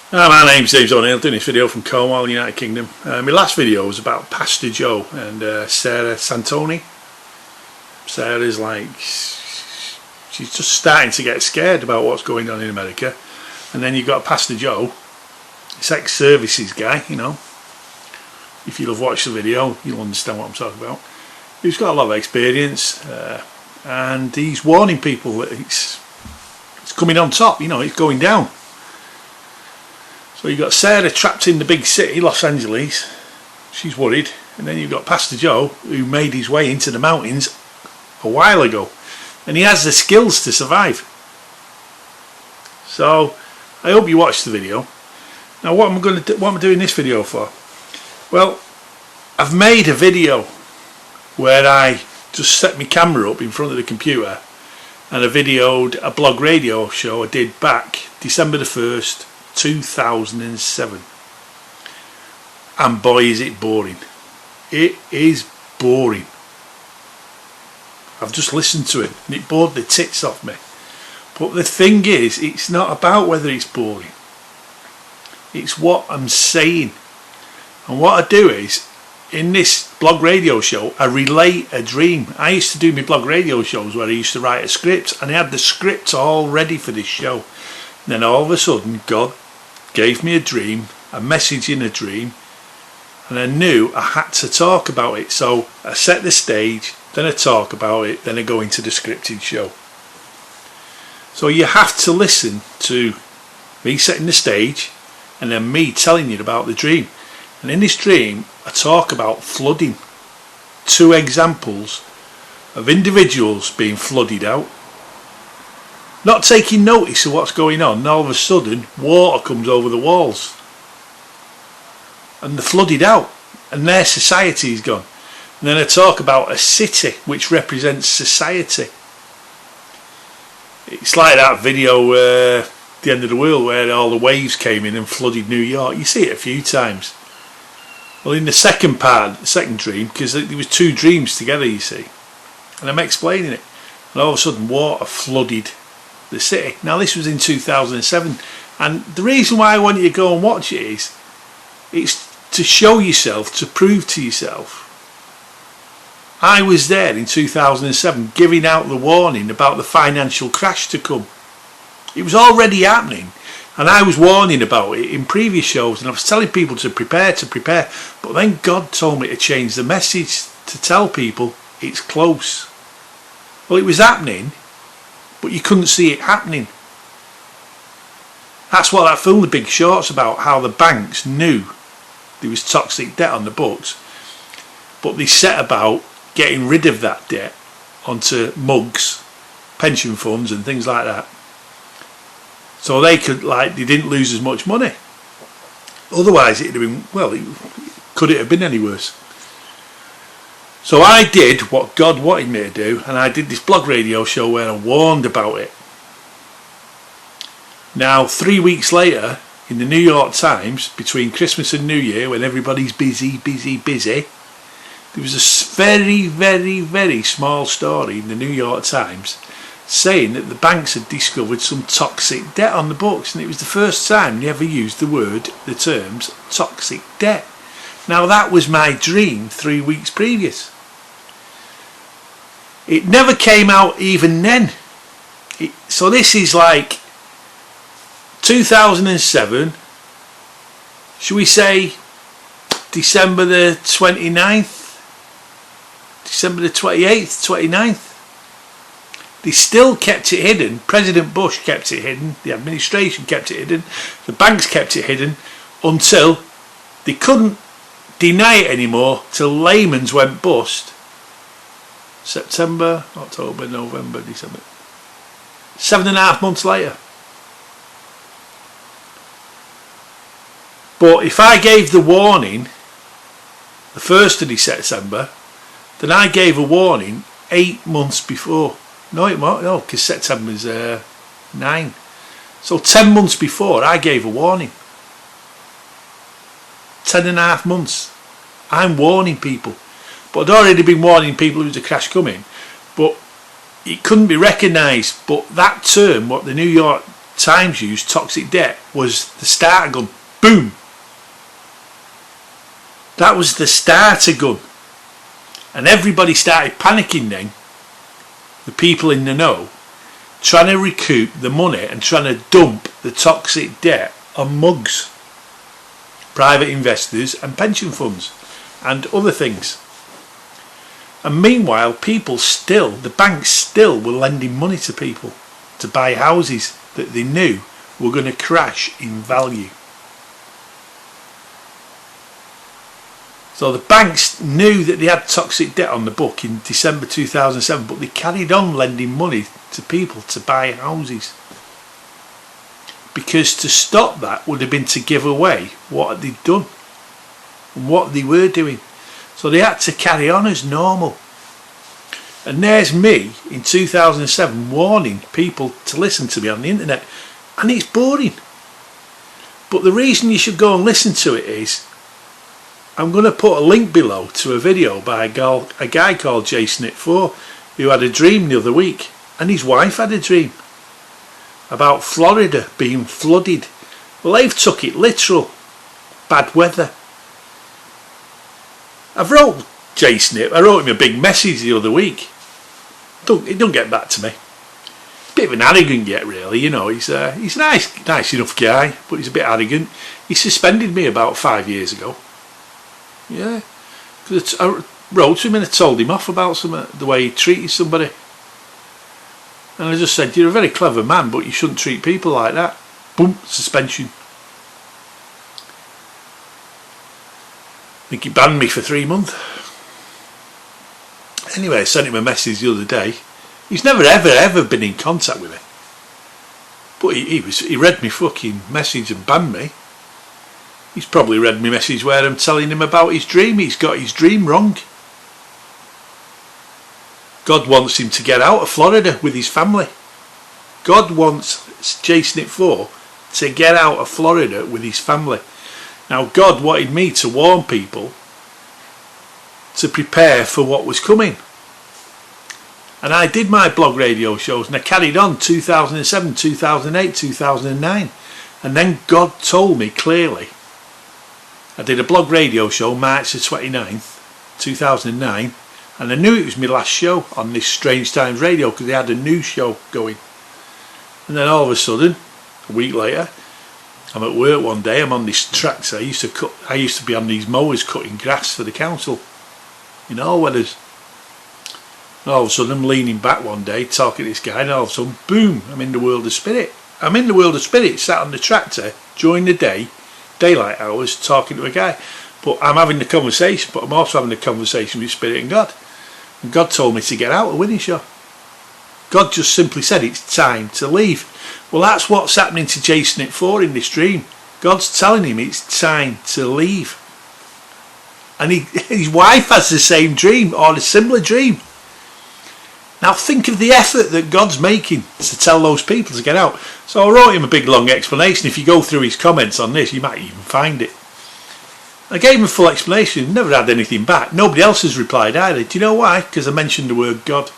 Hi, my name's James O'Neill, doing this video from Cornwall, United Kingdom. My last video was about Pastor Joe and Sarah Santoni. Sarah's like, she's just starting to get scared about what's going on in America. And then you've got Pastor Joe, this ex-services guy, you know. If you'll have watched the video, you'll understand what I'm talking about. He's got a lot of experience and he's warning people that it's coming on top, you know, it's going down. So you've got Sarah trapped in the big city, Los Angeles. She's worried. And then you've got Pastor Joe, who made his way into the mountains a while ago. And he has the skills to survive. So I hope you watched the video. Now what am I doing this video for? Well, I've made a video where I just set my camera up in front of the computer and I videoed a blog radio show I did back December the 1st, 2007, and boy is it boring. It is boring. I've just listened to it and it bored the tits off me. But the thing is, it's not about whether it's boring, it's what I'm saying. And what I do is, in this blog radio show, I relate a dream. I used to do my blog radio shows where I used to write a script, and I had the script all ready for this show. And then all of a sudden God gave me a dream, a message in a dream, and I knew I had to talk about it. So I set the stage, then I talk about it, then I go into the scripted show. So you have to listen to me setting the stage and then me telling you about the dream. And in this dream I talk about flooding. 2 examples of individuals being flooded out, not taking notice of what's going on, and all of a sudden water comes over the walls and they're flooded out and their society is gone. And then I talk about a city which represents society. It's like that video The End of the World, where all the waves came in and flooded New York. You see it a few times. Well, in the second part, the second dream, because there was 2 dreams together, you see, and I'm explaining it, and all of a sudden water flooded the city. Now this was in 2007, and the reason why I want you to go and watch it is it's to show yourself, to prove to yourself. I was there in 2007 giving out the warning about the financial crash to come. It was already happening, and I was warning about it in previous shows, and I was telling people to prepare, but then God told me to change the message to tell people it's close. Well, it was happening, but you couldn't see it happening. That's what that film The Big Short's about, how the banks knew there was toxic debt on the books, but they set about getting rid of that debt onto mugs, pension funds and things like that, so they didn't lose as much money. Otherwise it'd have been, well, could it have been any worse? So I did what God wanted me to do, and I did this blog radio show where I warned about it. Now 3 weeks later, in the New York Times, between Christmas and New Year, when everybody's busy, there was a very small story in the New York Times saying that the banks had discovered some toxic debt on the books, and it was the first time they ever used the terms toxic debt. Now that was my dream 3 weeks previous. It never came out even then. So this is like 2007, should we say December the 29th, December the 28th, 29th. They still kept it hidden. President Bush kept it hidden, the administration kept it hidden, the banks kept it hidden, until they couldn't deny it anymore, till Lehman's went bust. September, October, November, December. 7.5 months later. But if I gave the warning the 1st of December, then I gave a warning 8 months before. No, because September's 9. So 10 months before I gave a warning. 10.5 months. I'm warning people. But I'd already been warning people there was a crash coming. But it couldn't be recognised. But that term, what the New York Times used toxic debt was the starter gun. Boom. That was the starter gun. And everybody started panicking then, the people in the know, trying to recoup the money and trying to dump the toxic debt on mugs, private investors and pension funds and other things. And meanwhile, the banks still were lending money to people to buy houses that they knew were going to crash in value. So the banks knew that they had toxic debt on the book in December 2007, but they carried on lending money to people to buy houses. Because to stop that would have been to give away what they'd done and what they were doing. So they had to carry on as normal. And there's me in 2007 warning people to listen to me on the internet, and it's boring. But the reason you should go and listen to it is, I'm going to put a link below to a video by a guy called Jason4 who had a dream the other week, and his wife had a dream about Florida being flooded. Well, they've took it literal. Bad weather. I wrote him a big message the other week. He don't get back to me. Bit of an arrogant get, really, you know. He's a nice enough guy, but he's a bit arrogant. He suspended me about 5 years ago. Yeah, because I wrote to him and I told him off about the way he treated somebody. And I just said, you're a very clever man, but you shouldn't treat people like that. Boom, suspension. I think he banned me for 3 months. Anyway, I sent him a message the other day. He's never ever been in contact with me. But he read me fucking message and banned me. He's probably read my message where I'm telling him about his dream. He's got his dream wrong. God wants him to get out of Florida with his family. God wants Jason4 to get out of Florida with his family. Now, God wanted me to warn people to prepare for what was coming. And I did my blog radio shows and I carried on 2007, 2008, 2009. And then God told me clearly. I did a blog radio show March the 29th, 2009. And I knew it was my last show on this Strange Times radio because they had a new show going. And then all of a sudden, a week later, I'm at work one day, I'm on this tractor. I used to be on these mowers cutting grass for the council in all weathers. And all of a sudden I'm leaning back one day talking to this guy, and all of a sudden, boom, I'm in the world of spirit. I'm in the world of spirit, sat on the tractor during the day, daylight hours, talking to a guy. But I'm having the conversation, but I'm also having the conversation with Spirit and God. And God told me to get out of Winning Show. God just simply said it's time to leave. Well, that's what's happening to Jason4 in this dream. God's telling him it's time to leave. And his wife has the same dream or a similar dream. Now think of the effort that God's making to tell those people to get out. So I wrote him a big long explanation. If you go through his comments on this, you might even find it. I gave him a full explanation, never had anything back. Nobody else has replied either. Do you know why? Because I mentioned the word God.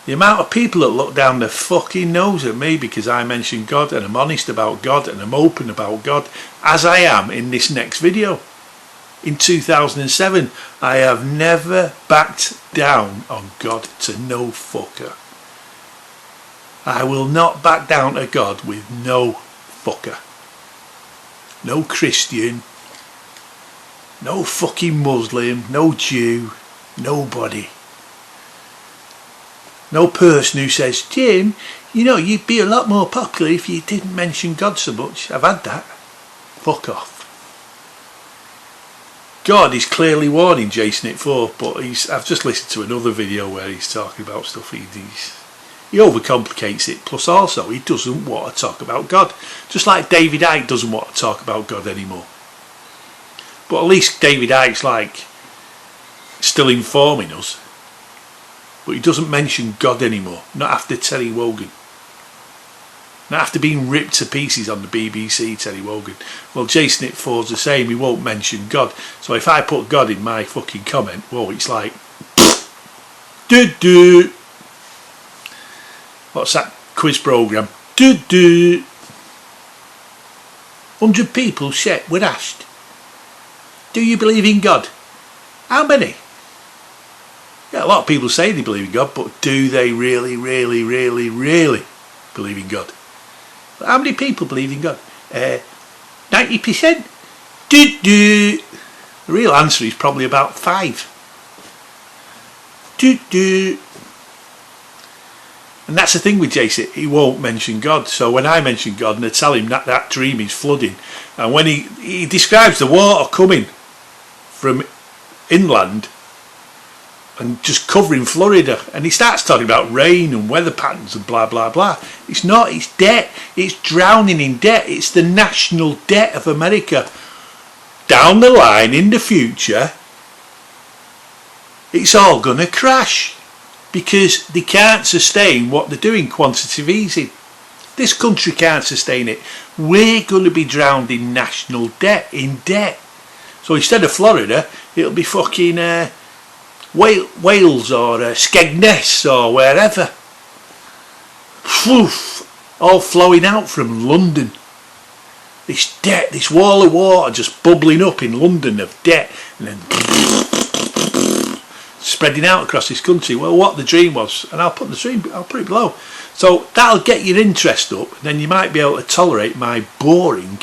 The amount of people that look down their fucking nose at me because I mentioned God and I'm honest about God and I'm open about God, as I am in this next video. In 2007, I have never backed down on God to no fucker. I will not back down to God with no fucker. No Christian, no fucking Muslim, no Jew, nobody. No person who says, Jim, you know, you'd be a lot more popular if you didn't mention God so much. I've had that. Fuck off. God is clearly warning Jason4, but I've just listened to another video where he's talking about stuff. He overcomplicates it, plus also he doesn't want to talk about God, just like David Icke doesn't want to talk about God anymore. But at least David Icke's like still informing us, but he doesn't mention God anymore, not after Terry Wogan, not after being ripped to pieces on the BBC, Terry Wogan. Well, Jason4's the same, he won't mention God. So if I put God in my fucking comment, whoa, it's like what's that quiz programme? 100 people were asked, do you believe in God? How many? Yeah, a lot of people say they believe in God, but do they really believe in God? How many people believe in God? 90%? The real answer is probably about 5. And that's the thing with Jason, he won't mention God. So when I mention God and I tell him that dream is flooding, and when he describes the water coming from inland and just covering Florida, and he starts talking about rain and weather patterns and blah blah blah. It's not, it's debt. It's drowning in debt. It's the national debt of America. Down the line in the future, it's all gonna crash because they can't sustain what they're doing quantitative easing. This country can't sustain it. We're going to be drowned in national debt, So instead of Florida, it'll be fucking Wales or Skegness or wherever. All flowing out from London. This debt, this wall of water just bubbling up in London of debt and then spreading out across this country. Well, what the dream was, and I'll put it below. So that'll get your interest up, and then you might be able to tolerate my boring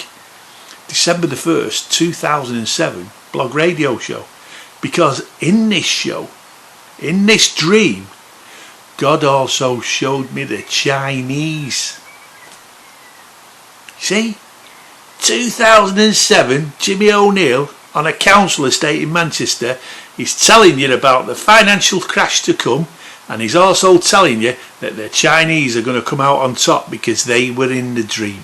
December the 1st, 2007 blog radio show. Because in this show, in this dream, God also showed me the Chinese. See? 2007, Jimmy O'Neill on a council estate in Manchester, he's telling you about the financial crash to come, and he's also telling you that the Chinese are going to come out on top because they were in the dream.